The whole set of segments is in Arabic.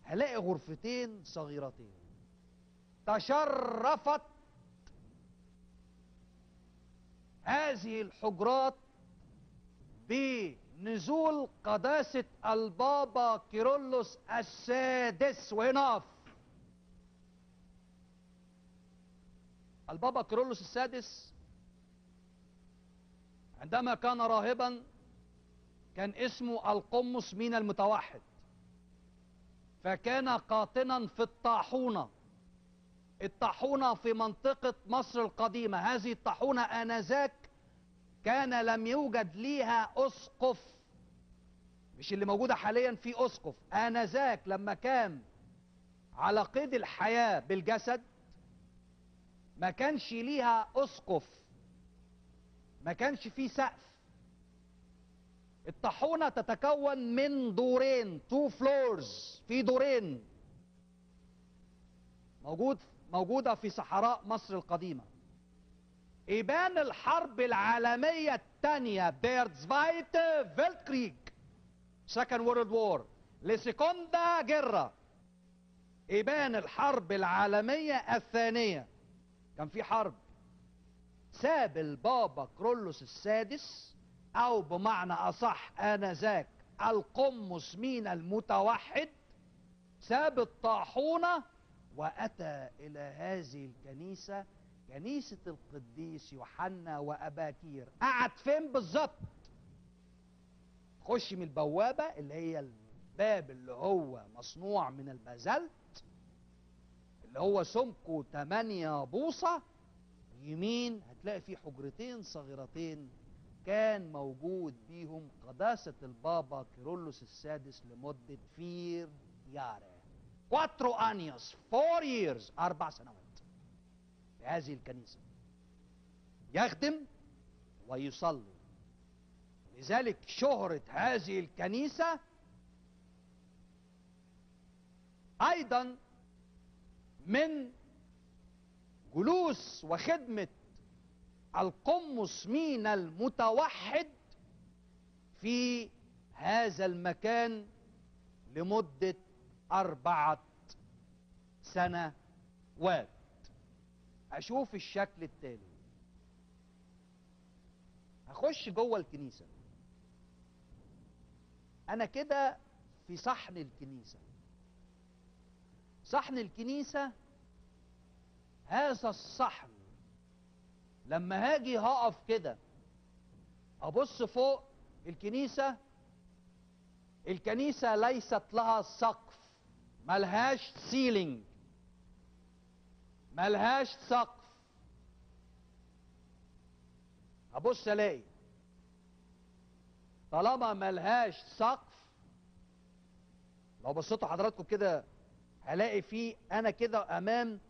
هلاقي غرفتين صغيرتين تشرفت هذه الحجرات بنزول قداسة البابا كيرلس السادس. وهنا البابا كيرلس السادس عندما كان راهبا كان اسمه القمص من المتوحد، فكان قاطنا في الطاحونة. الطاحونة في منطقة مصر القديمة، هذه الطاحونة آنذاك كان لم يوجد ليها أسقف، مش اللي موجودة حاليا في أسقف. آنذاك لما كان على قيد الحياة بالجسد ما كانش ليها أسقف، ما كانش فيه سقف. الطاحونة تتكون من دورين، 2 floors، في دورين موجودة في صحراء مصر القديمة. إبان الحرب العالمية الثانية، Der Zweite Weltkrieg، Second World War، لسيكوندا جرة، إبان الحرب العالمية الثانية، كان في حرب. ساب البابا كيرلس السادس، أو بمعنى أصح آنذاك القمص من المتوحد، ساب الطاحونة وأتى إلى هذه الكنيسة، كنيسة القديس يوحنا وأباكير. قعد فين بالظبط؟ خش من البوابة اللي هي الباب اللي هو مصنوع من البازلت، اللي هو سمكه 8 بوصة، يمين هتلاقي فيه حجرتين صغيرتين كان موجود بيهم قداسة البابا كيرلس السادس لمدة 4 يارة، 4 años، 4 years، 4 سنوات في هذه الكنيسة يخدم ويصلي. لذلك شهرة هذه الكنيسة أيضا من جلوس وخدمة القمص من المتوحد في هذا المكان لمدة 4 سنوات. أشوف الشكل التالي، هخش جوه الكنيسة، أنا كده في صحن الكنيسة. صحن الكنيسة، هذا الصحن لما هاجي هقف كده ابص فوق الكنيسة، الكنيسة ليست لها سقف، ملهاش سيلينج، ملهاش سقف. ابص الاقي طالما ملهاش سقف، لو بصيتوا حضراتكم كده هلاقي فيه انا كده امام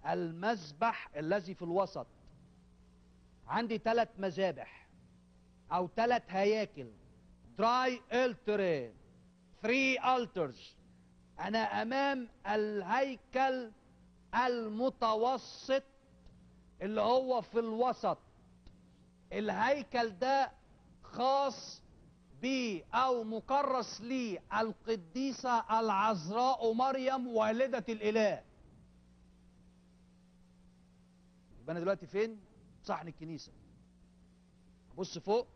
المذبح الذي في الوسط عندي 3 مذابح او 3 هياكل، دراي التري، 3 الترز. انا امام الهيكل المتوسط اللي هو في الوسط. الهيكل ده خاص بي او مكرس لي القديسة العذراء مريم والدة الاله. يبقى انا دلوقتي فين؟ صحن الكنيسة. بص فوق،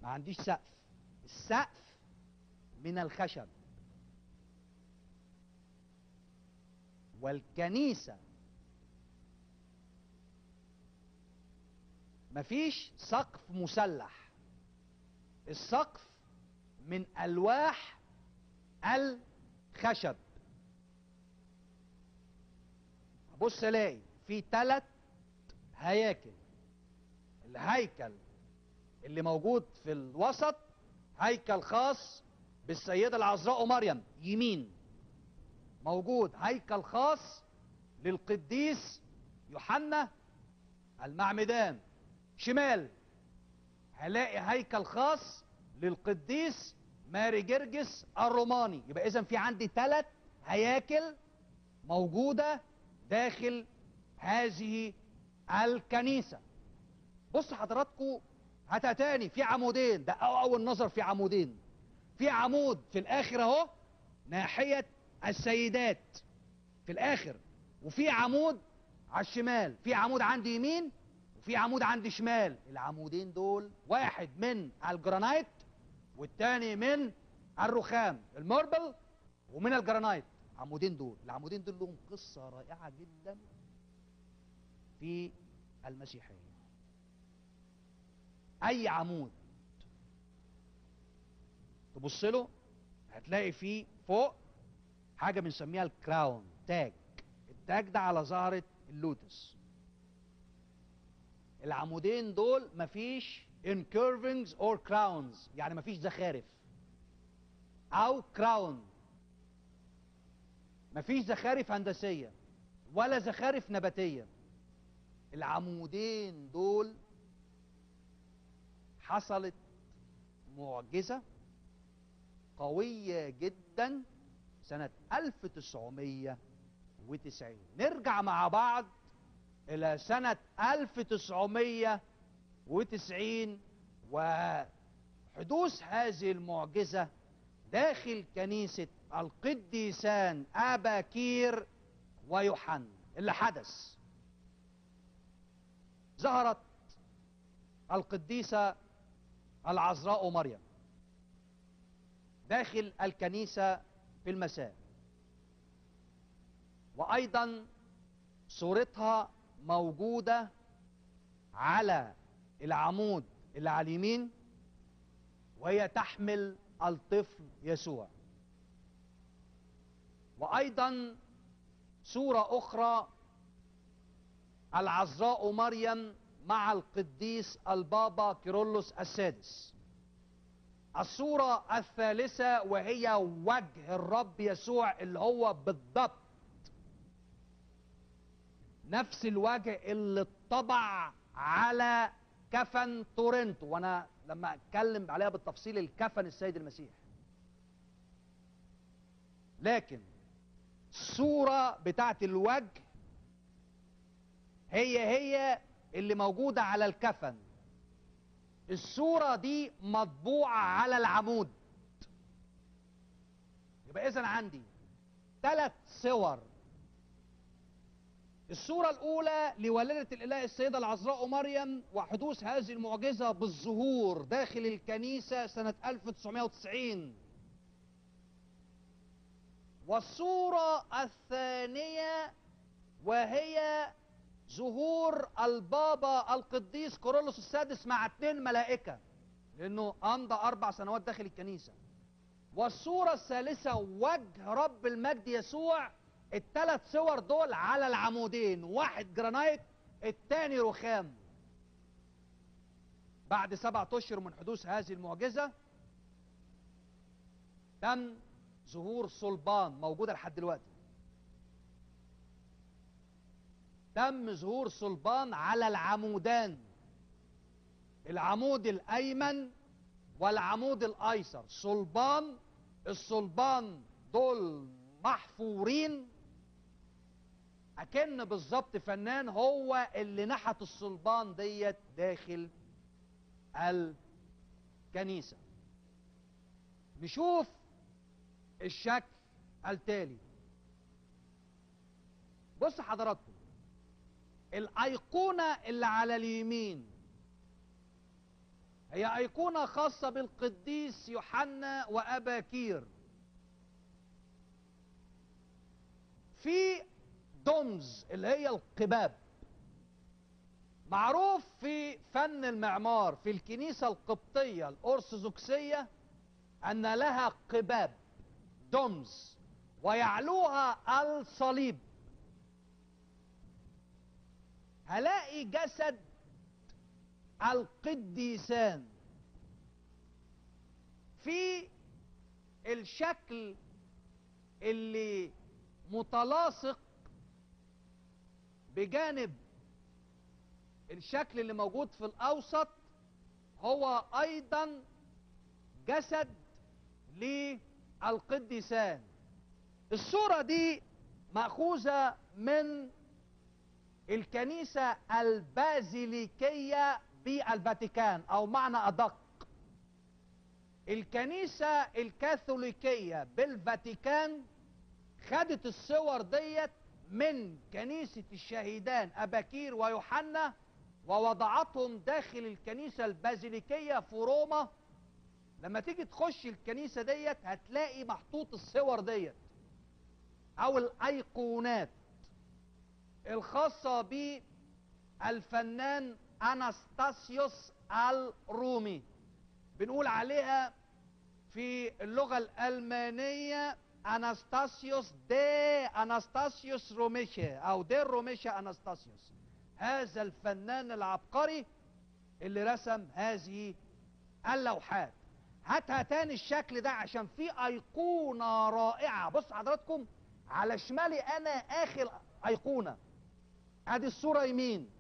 ما عنديش سقف، السقف من الخشب، والكنيسة مفيش سقف مسلح، السقف من ألواح الخشب. بص الاقي في 3 هياكل. الهيكل اللي موجود في الوسط هيكل خاص بالسيدة العذراء مريم، يمين موجود هيكل خاص للقديس يوحنا المعمدان، شمال هلاقي هيكل خاص للقديس ماري جرجس الروماني. يبقى اذا في عندي 3 هياكل موجودة داخل هذه الكنيسة. بص حضراتكم، هتتاني في عمودين، ده اول نظر في عمودين، في عمود في الاخر اهو ناحية السيدات في الآخر، وفي عمود على الشمال، في عمود عندي يمين وفي عمود عندي شمال. العمودين دول واحد من الجرانايت والتاني من الرخام الماربل ومن الجرانايت. العمودين دول لهم قصة رائعة جدا في المسيحية. أي عمود تبص له هتلاقي فيه فوق حاجة بنسميها الكراون، تاج. التاج ده على زهرة اللوتس. العمودين دول مفيش incurvings or crowns، يعني مفيش زخارف او كراون. مفيش زخارف هندسية ولا زخارف نباتية. العمودين دول حصلت معجزة قوية جدا سنة 1990. نرجع مع بعض إلى سنة 1990 وحدوث هذه المعجزة داخل كنيسة القديسان أباكير ويوحنا. اللي حدث، ظهرت القديسة العذراء مريم داخل الكنيسة في المساء، وأيضا صورتها موجودة على العمود اللي على اليمين وهي تحمل الطفل يسوع. وأيضا صورة أخرى العذراء مريم مع القديس البابا كيرلس السادس. الصورة الثالثة وهي وجه الرب يسوع اللي هو بالضبط نفس الوجه اللي اتطبع على كفن تورنتو، وانا لما اتكلم عليها بالتفصيل الكفن السيد المسيح. لكن الصورة بتاعت الوجه هي اللي موجودة على الكفن. الصورة دي مطبوعة على العمود. يبقى إذن عندي 3 صور. الصورة الأولى لولادة الإله السيدة العذراء مريم وحدوث هذه المعجزة بالظهور داخل الكنيسة سنة 1990. والصورة الثانية وهي ظهور البابا القديس كيرلس السادس مع 2 ملائكة، لأنه أمضى 4 سنوات داخل الكنيسة. والصورة الثالثة وجه رب المجد يسوع. ال3 صور دول على العمودين، واحد جرانايت التاني رخام. بعد 7 أشهر من حدوث هذه المعجزة تم ظهور صلبان موجودة لحد دلوقتي. تم ظهور صلبان على العمودان، العمود الأيمن والعمود الأيسر. الصلبان دول محفورين، أكن بالظبط فنان هو اللي نحت الصلبان ديت داخل الكنيسة. نشوف الشكل التالي. بص حضراتكم، الأيقونة اللي على اليمين هي أيقونة خاصة بالقديس يوحنا وأباكير. في دمز اللي هي القباب. معروف في فن المعمار في الكنيسة القبطية الأرثوذكسية أن لها قباب دمز ويعلوها الصليب. هلاقي جسد القديسان في الشكل اللي متلاصق بجانب الشكل اللي موجود في الأوسط، هو أيضا جسد للقديسان. الصورة دي مأخوذة من الكنيسة البازيليكية بالفاتيكان، أو معنى أدق الكنيسة الكاثوليكية بالفاتيكان خدت الصور ديت من كنيسة الشهيدان أباكير ويوحنا ووضعتهم داخل الكنيسة البازيليكية في روما. لما تيجي تخش الكنيسة ديت هتلاقي محطوط الصور ديت أو الأيقونات الخاصة بالفنان أناستاسيوس الرومي. بنقول عليها في اللغة الألمانية أناستاسيوس روميشا أو دير روميشا أناستاسيوس. هذا الفنان العبقري اللي رسم هذه اللوحات. هاتها تاني الشكل ده عشان في أيقونة رائعة. بص حضراتكم على شمالي أنا آخر أيقونة، ادي الصورة يمين،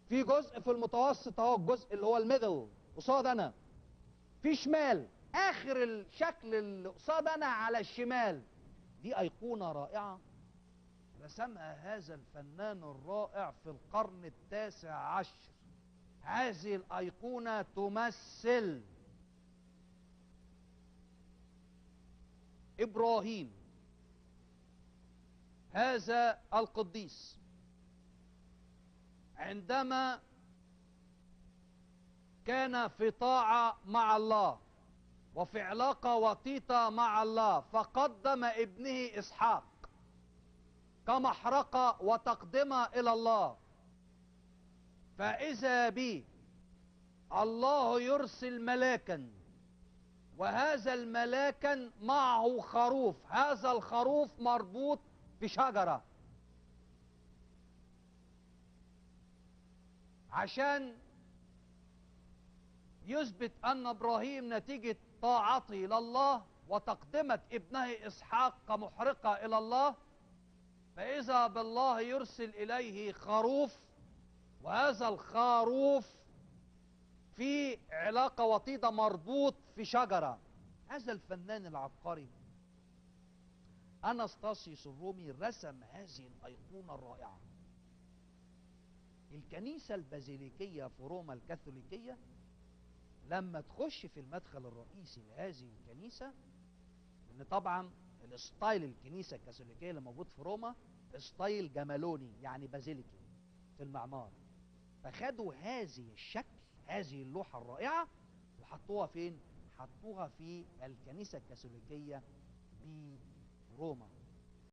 في جزء في المتوسط اهو، الجزء اللي هو الميدل قصاد انا، في شمال اخر الشكل اللي قصاد انا على الشمال، دي ايقونة رائعة رسمها هذا الفنان الرائع في القرن ال19. هذه الايقونة تمثل ابراهيم هذا القديس عندما كان في طاعة مع الله وفي علاقة وطيدة مع الله، فقدم ابنه إسحاق كمحرقة وتقدمة إلى الله. فإذا بي الله يرسل ملاكا، وهذا الملاكا معه خروف، هذا الخروف مربوط بشجرة عشان يثبت أن إبراهيم نتيجة طاعته لله وتقدمة ابنه إسحاق كمحرقة إلى الله، فإذا بالله يرسل إليه خروف، وهذا الخروف في علاقة وطيدة مربوط في شجرة. هذا الفنان العبقري أناستاسيوس الرومي رسم هذه الأيقونة الرائعة. الكنيسة البازيليكية في روما الكاثوليكية لما تخش في المدخل الرئيسي لهذه الكنيسة، لأن طبعا الستايل الكنيسة الكاثوليكية اللي موجود في روما ستايل جمالوني يعني بازيليكي في المعمار، فخدوا هذه الشكل، هذه اللوحة الرائعة وحطوها فين؟ حطوها في الكنيسة الكاثوليكية بروما.